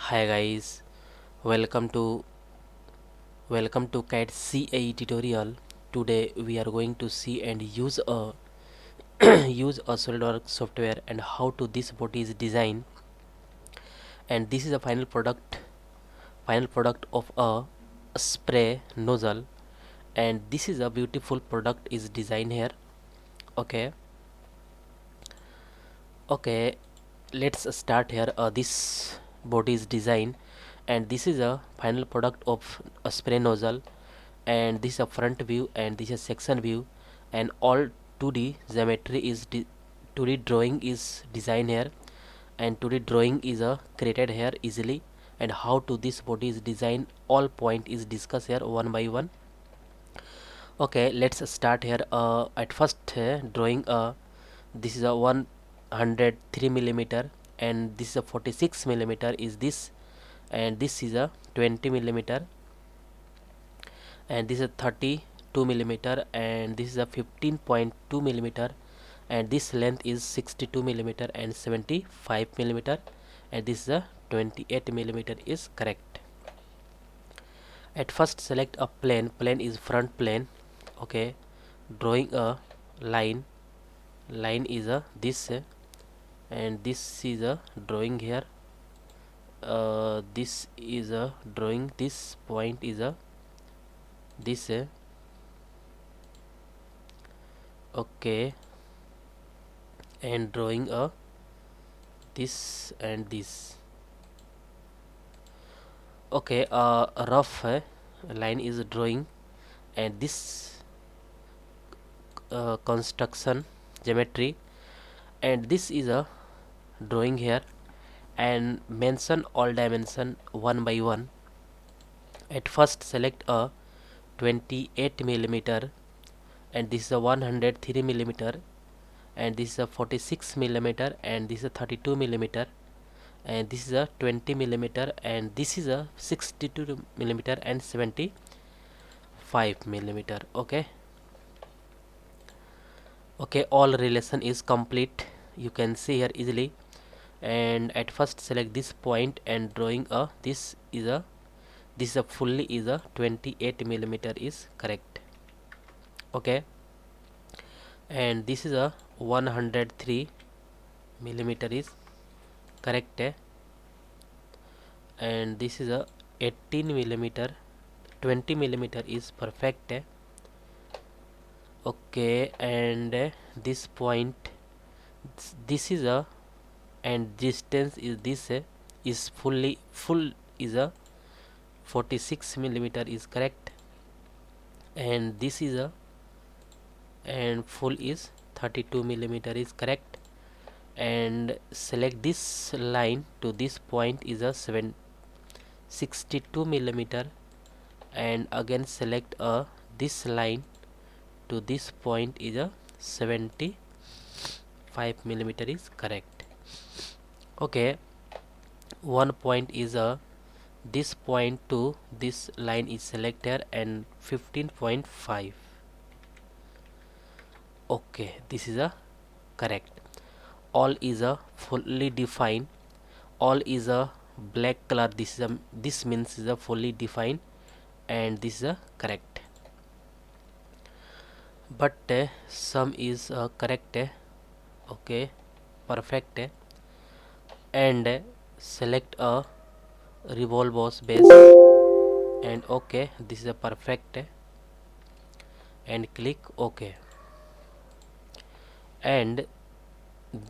Hi guys, welcome to CAD CAE tutorial. Today we are going to see and use a use a Solidworks software and how to this body is designed, and this is a final product of a spray nozzle, and this is a beautiful product is designed here. Okay, okay, let's start here. This body is designed, and this is a final product of a spray nozzle, and this is a front view and this is section view, and all 2D geometry is 2D drawing is designed here, and 2D drawing is created here easily, and how to this body is designed, all point is discussed here one by one. Okay, let's start here. At first drawing this is a 103 millimeter, and this is a 46 millimeter is this, and this is a 20 millimeter, and this is a 32 millimeter, and this is a 15.2 millimeter, and this length is 62 millimeter and 75 millimeter, and this is a 28 millimeter is correct. At first select a plane is front plane. Okay, drawing a line is a this, and this is a drawing here. This is a drawing, this point is a this, okay, and drawing a this and this. Okay, a rough line is drawing, and this construction geometry, and this is a drawing here, and mention all dimension one by one. At first select a 28 millimeter, and this is a 103 millimeter, and this is a 46 millimeter, and this is a 32 millimeter, and this is a 20 millimeter, and this is a 62 millimeter and 75 millimeter. Okay, okay, all relation is complete, you can see here easily. And at first select this point and drawing a this is a fully is a 28 millimeter is correct. Okay, and this is a 103 millimeter is correct, and this is a 18 millimeter, 20 millimeter is perfect. Okay, and this point, this is a, and distance is this, is full is a 46 millimeter is correct, and this is a, and full is 32 millimeter is correct. And select this line to this point is a 62 millimeter, and again select a this line to this point is a 75 millimeter is correct. Okay, one point is a this point to this line is selected, and 15.5. okay, this is a correct. All is a fully defined, all is a black color, this is a, this means is a fully defined, and this is a correct. But some is correct, okay, perfect, and select a revolve boss base, and okay, this is a perfect, and click ok. And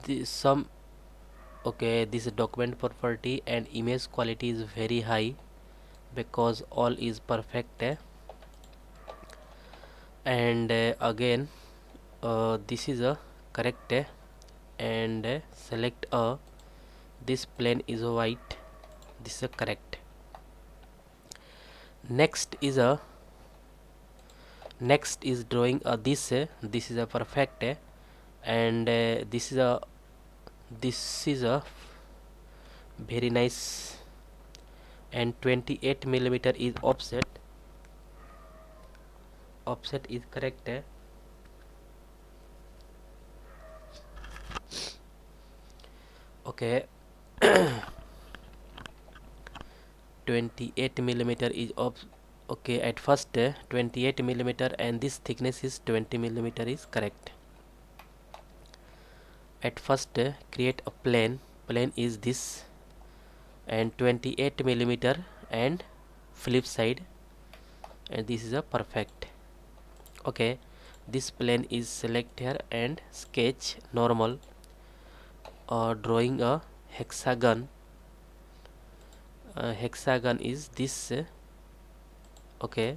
this some, okay, this document property and image quality is very high because all is perfect, and again this is a correct, and select a this plane is a white, this is a correct. Next is a, next is drawing a this is a perfect, and this is a very nice, and 28 millimeter is offset, offset is correct, okay. 28 millimeter is of okay. At first 28 millimeter and this thickness is 20 millimeter is correct. At first create a plane is this and 28 millimeter and flip side, and this is a perfect. Okay, this plane is select here and sketch normal, drawing a hexagon. Hexagon is this okay,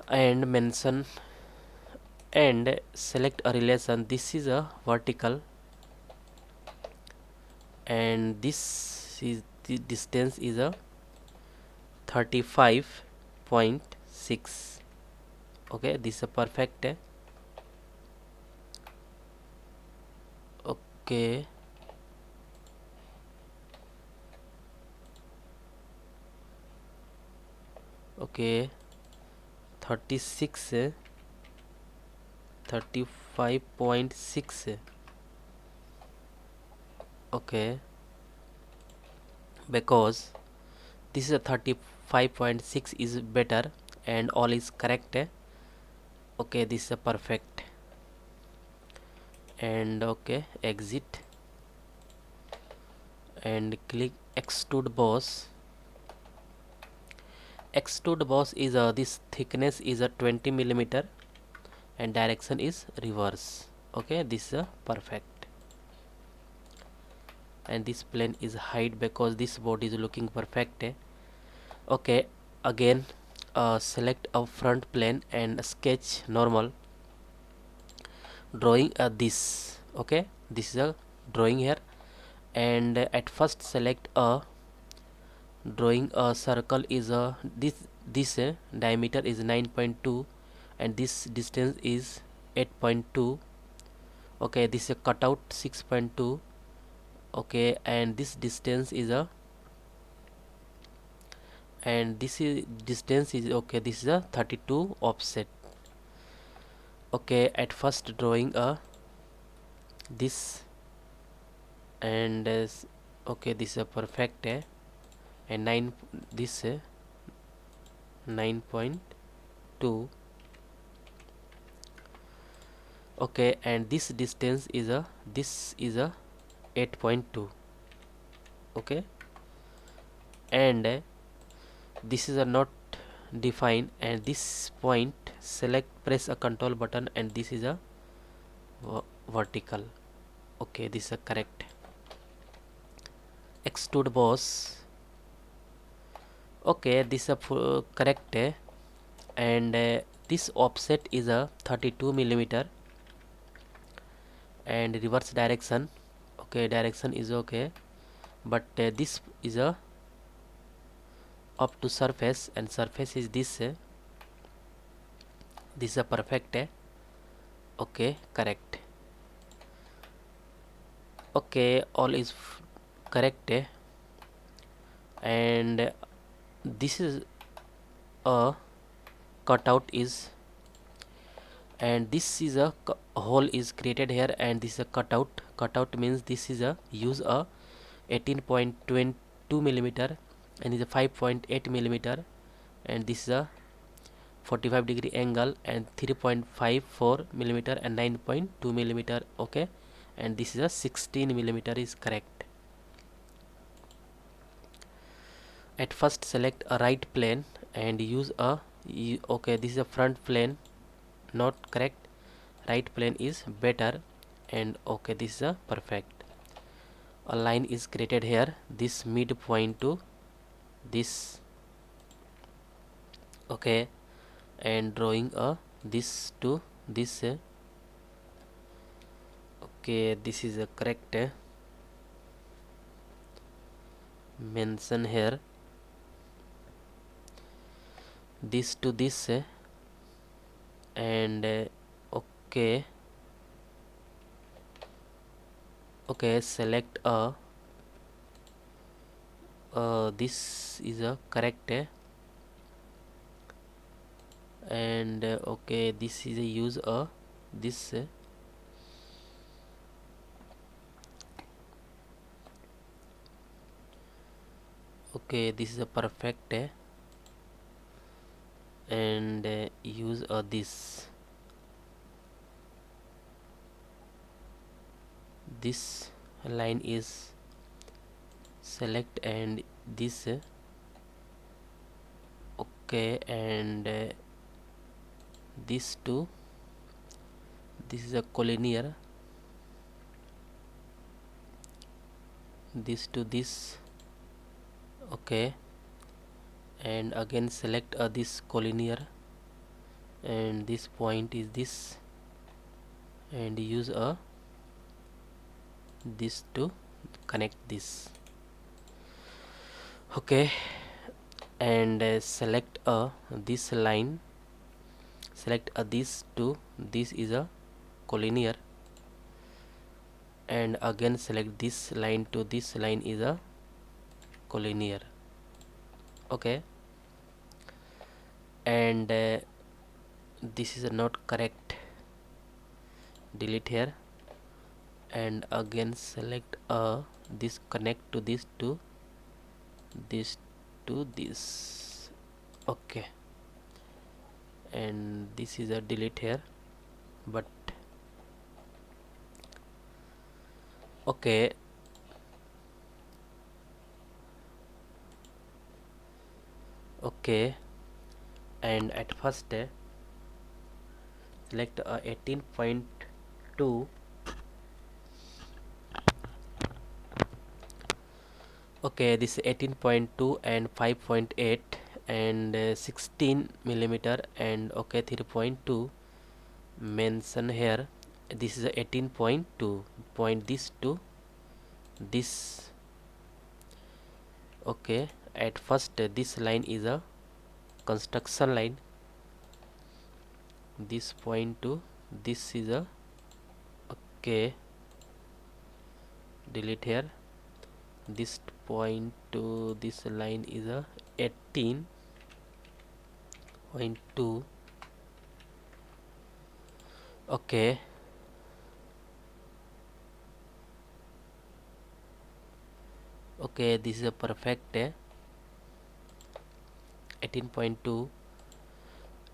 and mention and select a relation. This is a vertical and this is the distance is a 35.6. okay, this is a perfect. Okay, okay, 36 35.6. okay, because this is a 35.6 is better and all is correct. Okay, this is a perfect. And okay, exit and click extrude boss. Extrude boss is this thickness is a 20 millimeter and direction is reverse. Okay, this is perfect. And this plane is hide because this board is looking perfect. Okay, again select a front plane and sketch normal, drawing this. Okay, this is a drawing here, and at first select a drawing a circle is a this diameter is 9.2 and this distance is 8.2. okay, this is a cutout 6.2. okay, and this distance is a and this is distance is okay, this is a 32 offset. okay, at first drawing a this and okay, this is a perfect and 9 this 9.2. okay, and this distance is a 8.2. okay, and this is a not defined, and this point select press a control button and this is a vertical. okay, this is a correct. Extrude boss. okay, this is a correct and this offset is a 32 millimeter and reverse direction. okay, direction is okay, but this is a up to surface and surface is this this is a perfect. okay, correct. okay, all is correct and this is a cutout is, and this is a hole is created here and this is a cutout. Cutout means this is a use a 18.22 millimeter and is a 5.8 millimeter and this is a 45-degree angle and 3.54 millimeter and 9.2 millimeter. okay, and this is a 16 millimeter is correct. At first select a right plane and use a okay, this is a front plane not correct, right plane is better, and okay, this is a perfect. A line is created here, this midpoint to this. okay, and drawing a this to this okay, this is a correct mention here, this to this and okay, okay, select a this is a correct and okay, this is a use a this Okay, this is a perfect and use this line is select and this okay, and this two, this is a collinear, this to this, okay, and again select this collinear, and this point is this, and use this to connect this, okay, and select this line, select this to this is a collinear, and again select this line to this line is a collinear, okay, and this is not correct, delete here, and again select this, connect to this to this, okay, and this is a delete here, but okay, okay, and at first select 18.2, okay, this is 18.2 and 5.8 and 16 millimeter, and okay, 3.2 mention here, this is a 18.2, point this to this, okay, at first this line is a construction line, this point to this is a, okay, delete here, this point to this line is a 18.2, okay, okay, this is a perfect 18.2,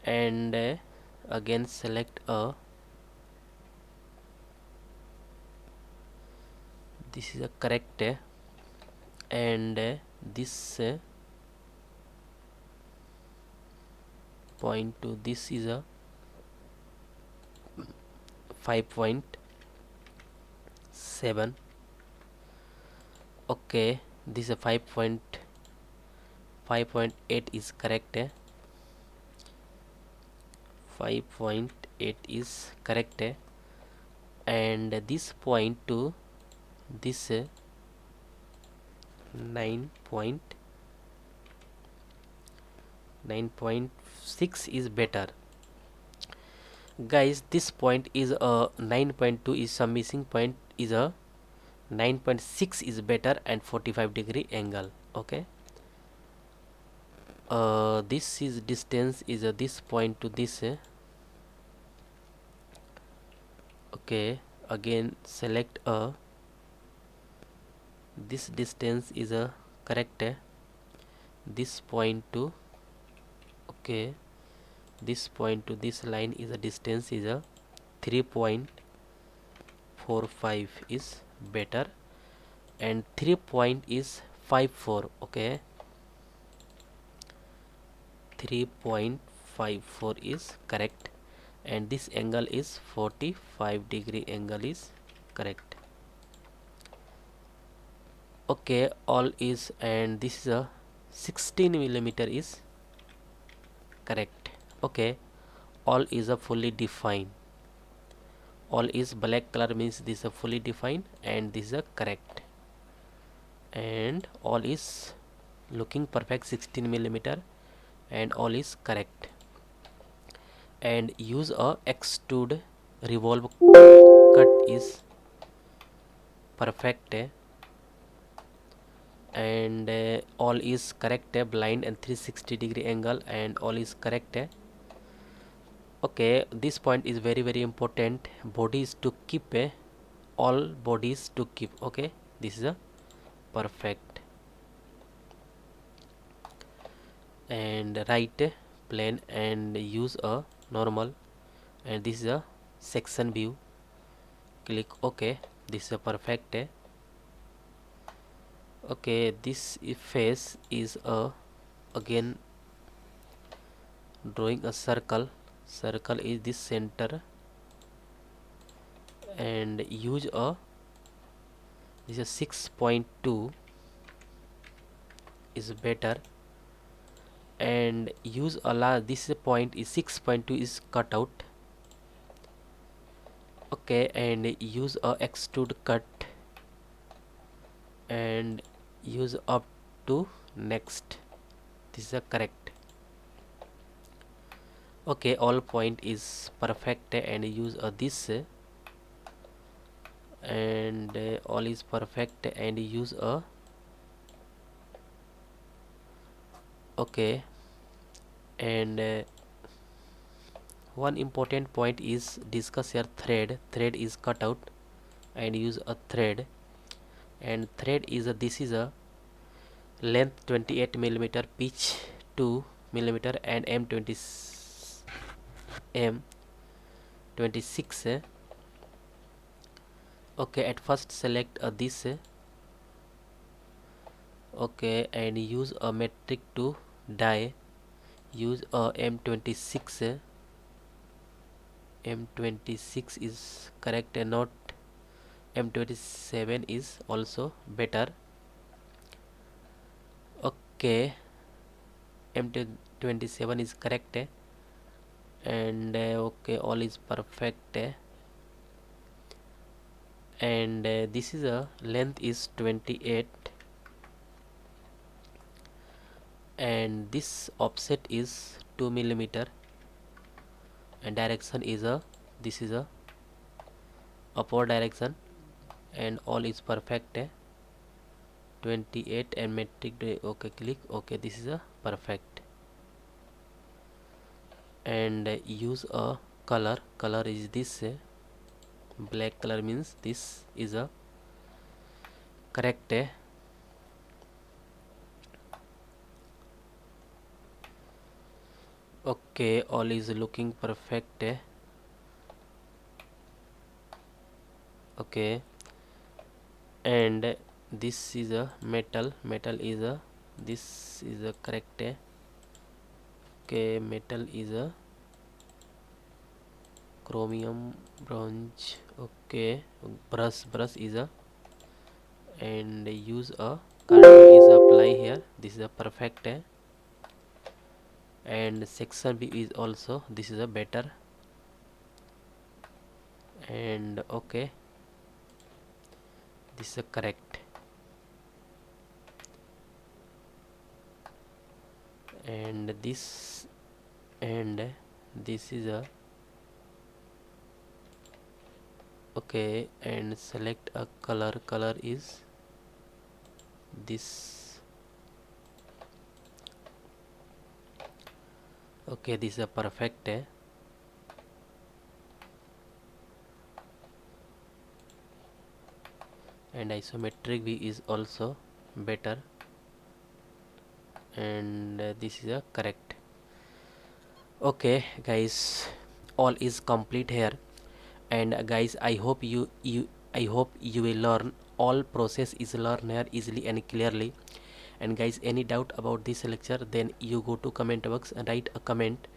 and again select this is a correct and this point to this is a 5.7, okay, this is a 5.8 is correct, 5.8 is correct, and this point to this 9.6 is better, guys. This point is a 9.2 is some missing point is a 9.6 is better and 45-degree angle, okay, this is distance is this point to this okay, again select this distance is a correct, this point to, okay, this point to this line is a distance is a 3.45 is better, and 3 point is 54, okay, 3.54 is correct, and this angle is 45-degree angle is correct, okay, all is, and this is a 16 millimeter is correct, okay, all is a fully defined, all is black color means this is a fully defined, and this is a correct, and all is looking perfect 16 millimeter, and all is correct, and use a extrude revolve cut is perfect, and all is correct, blind and 360-degree angle, and all is correct, okay, this point is very important, bodies to keep all bodies to keep, okay, this is a perfect, and right plane and use a normal, and this is a section view. Click OK. This is a perfect. Okay, this face is a again drawing a circle. Circle is this center, and use a this is 6.2 is better, and use a this point is 6.2 is cut out. Okay, and use a extrude cut and use up to next. This is a correct. Okay, all point is perfect, and use this and all is perfect, and use a okay, and one important point is discuss here thread is cut out, and use a thread, and thread is a this is a length 28 millimeter, pitch 2 millimeter, and m26. Okay, at first select this okay, and use a metric to die. Use a m26. M26 is correct, and not M27 is also better. Okay, M27 is correct, and okay, all is perfect, and this is a length is 28, and this offset is 2 millimeter, and direction is a this is a upward direction, and all is perfect, 28 and metric. Okay, click okay. This is a perfect, and use a color is this black color, means this is a correct. Okay, all is looking perfect. Okay, and this is a metal is a this is a correct. Okay, metal is a chromium bronze. Okay, brush is a, and use a carbon is apply here. This is a perfect, and section B is also this is a better, and okay, this is a correct, and this is a okay, and select a color is this. Okay, this is a perfect, and isometric view is also better, and this is a correct. Okay guys, all is complete here, and guys, I hope you will learn all process is learn here easily and clearly. And guys, any doubt about this lecture, then you go to comment box and write a comment.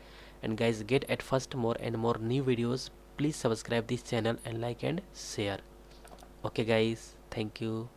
And guys, get at first more and more new videos. Please subscribe this channel and like and share. Okay guys, thank you.